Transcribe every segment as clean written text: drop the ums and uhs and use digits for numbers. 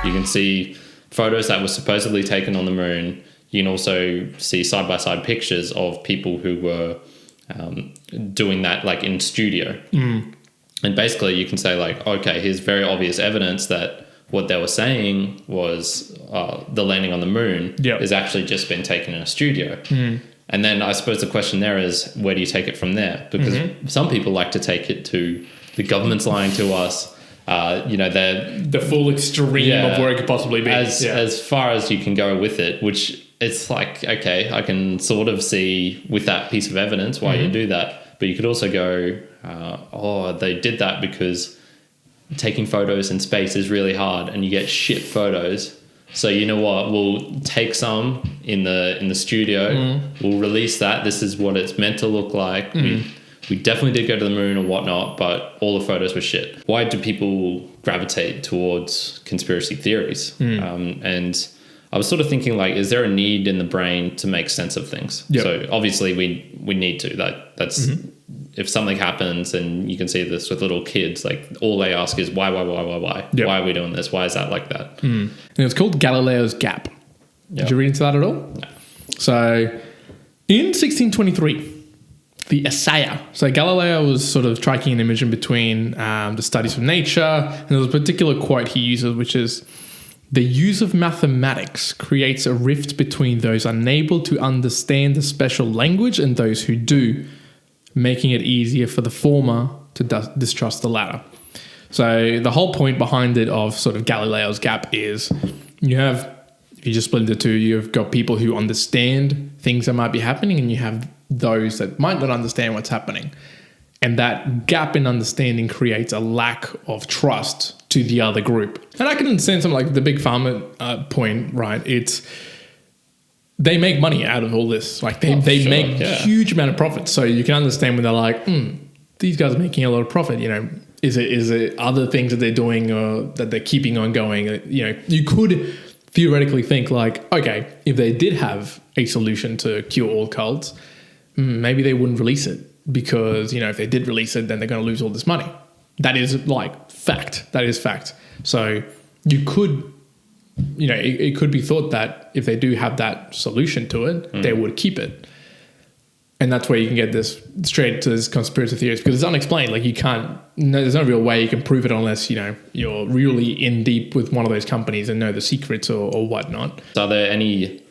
You can see photos that were supposedly taken on the moon. You can also see side-by-side pictures of people who were doing that like in studio. And basically you can say like, okay, here's very obvious evidence that what they were saying was the landing on the moon has actually just been taken in a studio. And then I suppose the question there is, where do you take it from there? Because some people like to take it to the government's lying to us. The full extreme of where it could possibly be. As far as you can go with it, which it's like, okay, I can sort of see with that piece of evidence why you do that. But you could also go, they did that because taking photos in space is really hard and you get shit photos. So you know what? We'll take some in the studio. We'll release that. This is what it's meant to look like. We definitely did go to the moon or whatnot, but all the photos were shit. Why do people gravitate towards conspiracy theories? And I was sort of thinking, like, is there a need in the brain to make sense of things? So obviously we need to. That's if something happens, and you can see this with little kids, like all they ask is why? Why are we doing this? Why is that like that? And it's called Galileo's Gap. Did you read into that at all? No. So in 1623, the Assayer. So Galileo was sort of striking an image in between the studies of nature, and there's a particular quote he uses, which is, "The use of mathematics creates a rift between those unable to understand the special language and those who do, making it easier for the former to distrust the latter." So the whole point behind it of sort of Galileo's Gap is if you just split into two, you've got people who understand things that might be happening, and you have those that might not understand what's happening. And that gap in understanding creates a lack of trust to the other group. And I can understand something like the big pharma point, right? It's they make money out of all this. Like they make huge amount of profit. So you can understand when they're like, these guys are making a lot of profit. Is it other things that they're doing or that they're keeping on going? You could theoretically think like, okay, if they did have a solution to cure all cults, maybe they wouldn't release it because, if they did release it, then they're going to lose all this money. That is like fact. That is fact. So you could, it could be thought that if they do have that solution to it, they would keep it. And that's where you can get this straight to this conspiracy theories because it's unexplained. Like there's no real way you can prove it unless, you're really in deep with one of those companies and know the secrets or whatnot. Are there any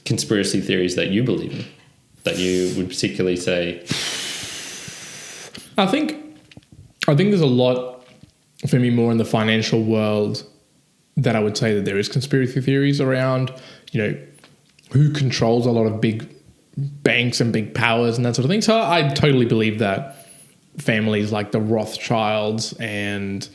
conspiracy theories that you believe in that you would particularly say? I think there's a lot for me more in the financial world that I would say that there is conspiracy theories around, who controls a lot of big banks and big powers and that sort of thing. So I totally believe that families like the Rothschilds and,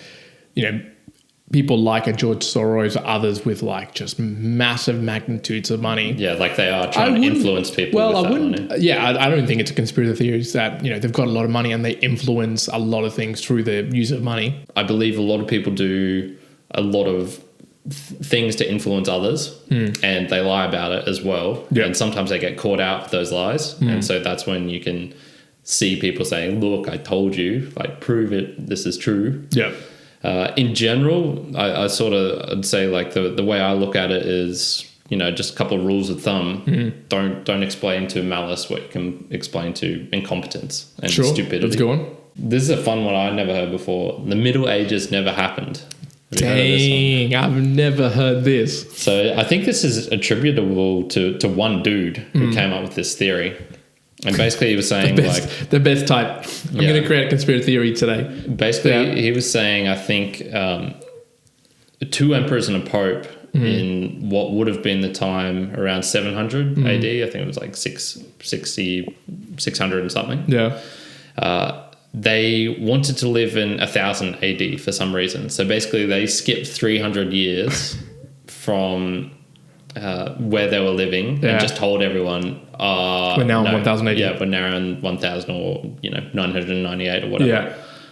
people like a George Soros or others with like just massive magnitudes of money. Yeah, like they are trying to influence people with that money. Yeah, I don't think it's a conspiracy theory that, they've got a lot of money and they influence a lot of things through the use of money. I believe a lot of people do a lot of things to influence others and they lie about it as well. Yeah. And sometimes they get caught out with those lies. And so that's when you can see people saying, look, I told you, like prove it, this is true. Yeah. In general, I'd say like the way I look at it is, just a couple of rules of thumb. Don't explain to malice what you can explain to incompetence and stupidity. Let's go on. This is a fun one I never heard before. The Middle Ages never happened. Dang, I've never heard this. So I think this is attributable to one dude who came up with this theory. And basically he was saying the best type. I'm going to create a conspiracy theory today. Basically he was saying, I think, 2 emperors and a pope in what would have been the time around 700 AD. I think it was like 600 and something. Yeah. They wanted to live in 1000 AD for some reason. So basically they skipped 300 years from where they were living and just told everyone, we're now in 1000 AD. Yeah, we're now in 1000 or 998 or whatever. Yeah.